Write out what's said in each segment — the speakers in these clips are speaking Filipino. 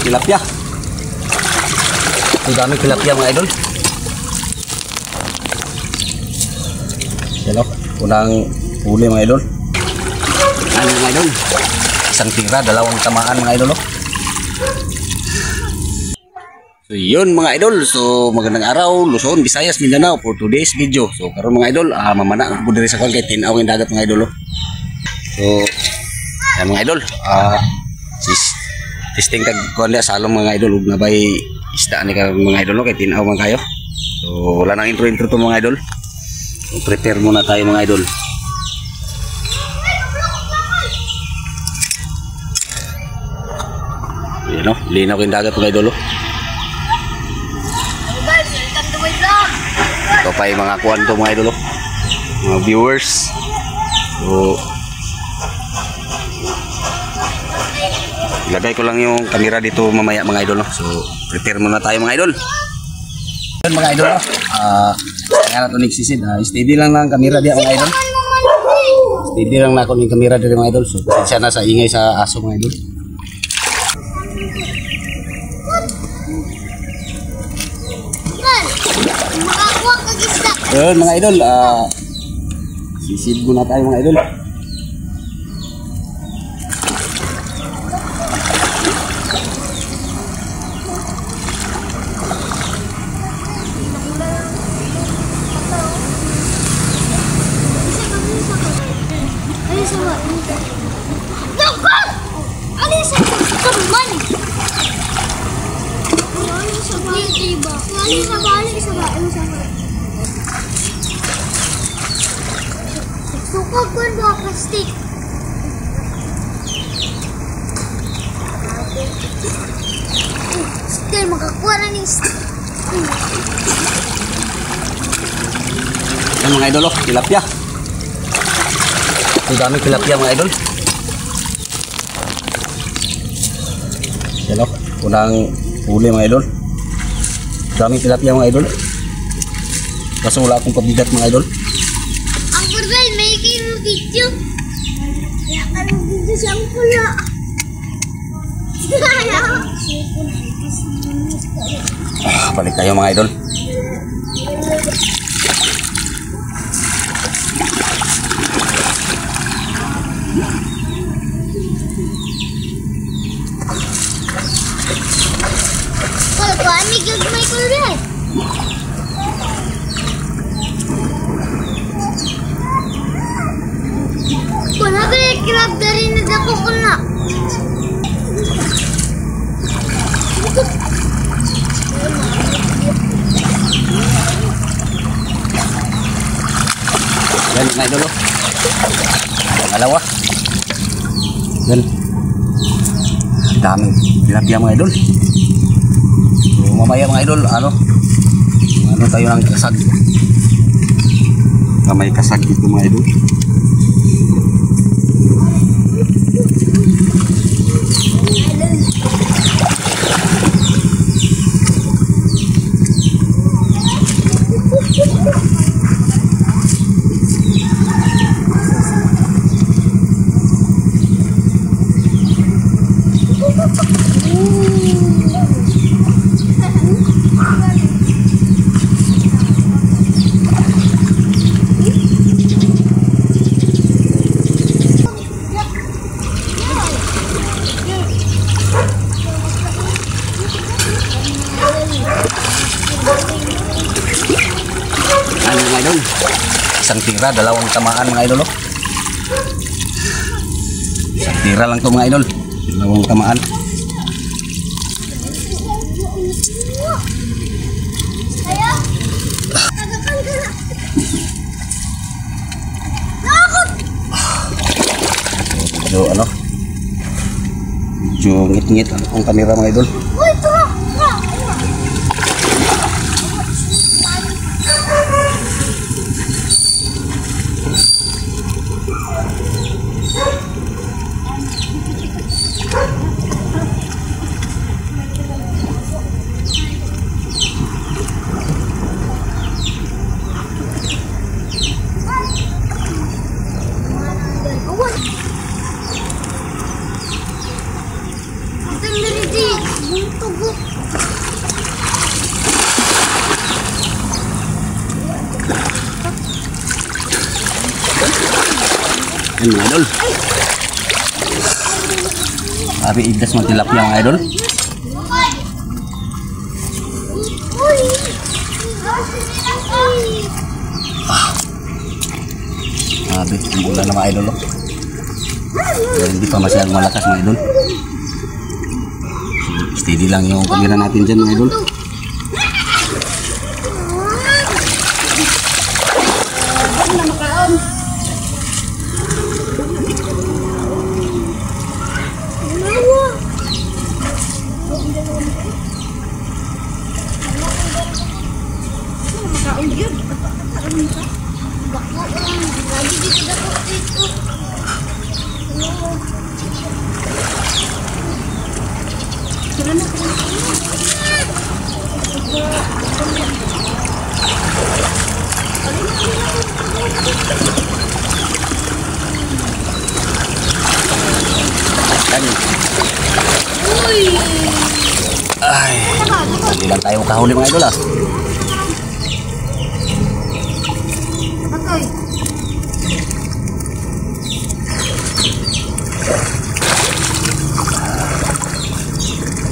tilapia. Ang dami tilapia mga idol. Yan o, unang huli mga idol. Ano mga idol? Isang tira, dalawang tamaan mga idol o. So yun mga idol, so magandang araw Luzon, Visayas, Mindanao for today's video. So karon mga idol, mamana ko diri sa kwan kay tinaw yung dagat mga idol. So yan mga idol, testing tag kwan dia salong mga idol ug nabay isda ni karong mga idol kay tinaw man kayo. So wala nang intro to mga idol. So prepare muna tayo mga idol. Yan o, linaw yung dagat mga idol. Ito pa yung mga kuwan to mga idol, mga viewers. So ilagay ko lang yung camera dito mamaya mga idol. So prepare muna tayo mga idol. Yun mga idol, kaya na ito nagsisid. Steady lang ng camera diya mga idol. Steady lang na ako ng camera diya mga idol. So pasensya na sa ingay sa aso mga idol. Yun mga idol, sisid muna tayo mga idol. Sukog ko ba plastic? Still makakuha na ni Yan mga idol, tilapia. Ang dami tilapia mga idol. Yan o, unang huli mga idol. Daming tilapia mga idol. Kaso wala akong pabigat mga idol. ang purgal may kayo video. Kaya anong video siyang pula. Balik tayo mga idol. Kalau kami gagmay ko rin. Wala ba yung crab na rin na dako ko na? Yan mga idol. Pangalawa. Yan. Daming tilapia mga idol. So mamaya mga idol, ano tayo ng kasag. May kasag dito mga idol. Mga idol, isang tira, dalawang tamaan mga idol. Isang tira lang to mga idol, dalawang tamaan. So medyo ngit-ngit ang kamera mga idol. natin mga idol. Sabi idas mga tilapia mga idol. Sabi umulan na mga idol. Pero hindi pa masyadong malakas mga idol. Steady lang yung kamera natin dyan mga idol. Ay, hindi lang tayo kahuli mga idol ah.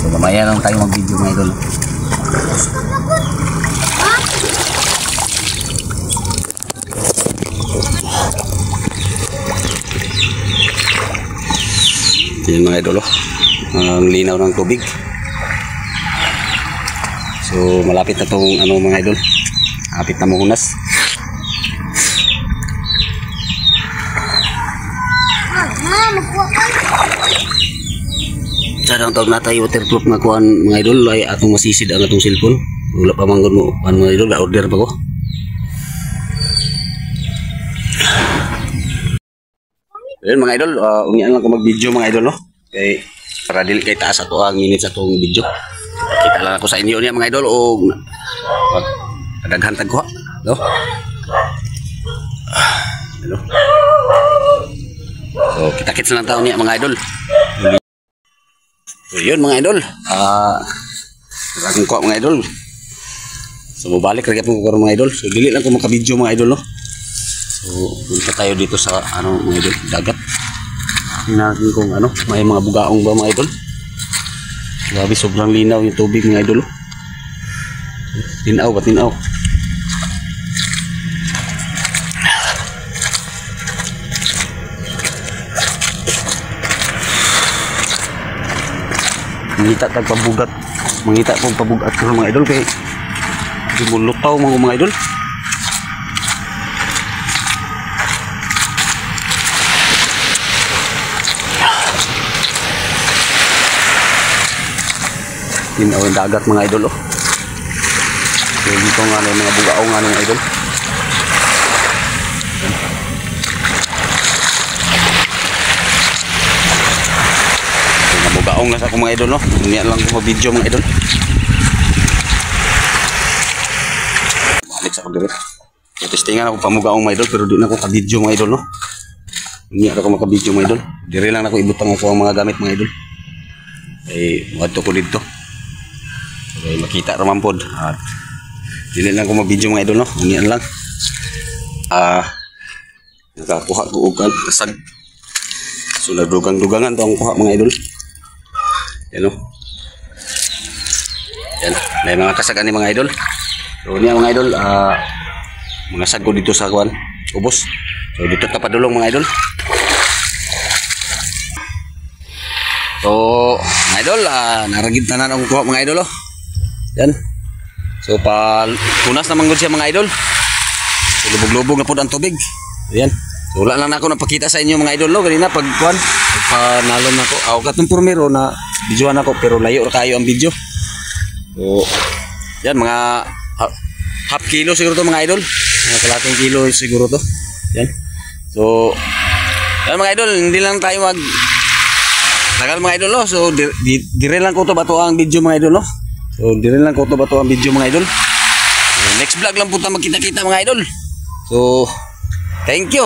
So, mamaya lang tayo mag-video mga idol. Yan mga idol, ang linaw ng tubig. So malapit na itong ano mga idol, malapit na mahunas. Sarang tawag na tayo waterproof na kuhan mga idol, ay atong masisid ang atong cellphone. Wala pa manggon mo ano mga idol, order pa ko. Ayun mga idol, ungian lang ko mag-video mga idol no. Kay para dili kay taas ato ang minutes atong video. Kita lang ako sa inyo niya mga idol o daghantag ko no. Hello. So kita-kits lang taon niya mga idol. So yun mga idol, ko mga idol. So mabalik lagi po ko mga idol. So dili lang ko maka-video mga idol no. So punta tayo dito sa ano mga idol, dagat. Tingnan natin kung ano, may mga bugaong ba mga idol. Grabe, sobrang linaw yung tubig mga idol. Tinaw ba, tinaw. Mangita tag pabugat. Mangita pong pabugat ko mga idol kay dumulutaw mga idol. Tinaw yung dagat mga idol oh. So dito nga mga bugaong nga mga idol. So mga bugaong na sa ako mga idol no. Niyan lang ko video mga idol. Balik sa ako direct. So testingan ako pamugaong mga idol pero di na ako ka-video mga idol no. Niyan ako maka-video mga idol. Dire lang ako ibutang ako ang mga gamit mga idol. Eh wadto ko dito. Okay, makita raman pod. Dili lang ko mag-video mga idol no. Unian lang. Nakakuha ko og kasag. So nagdugang-dugangan to ang kuha mga idol. Yan no. Yan, may mga kasagan ni mga idol. So niya mga idol, mga sago dito sa kuan, ubos. So dito ta padulong mga idol. So mga idol, naragid tanan ang kuha mga idol oh. Yan. So pa tunas naman gud siya mga idol. So lubog-lubog na pud ang tubig. Yan. So wala lang ako napakita sa inyo mga idol no ganina pag kuan panalon nako. Aw katong primero na videoan ako pero layo ra kayo ang video. So yan mga half kilo siguro to mga idol. Mga kalating kilo siguro to. Yan. So yan mga idol, hindi lang tayo mag tagal mga idol no. So dire lang ko to bato ang video mga idol no. So, dire lang ko to ba to ang video mga idol. So, next vlog lang po tayo magkita-kita mga idol. So, thank you.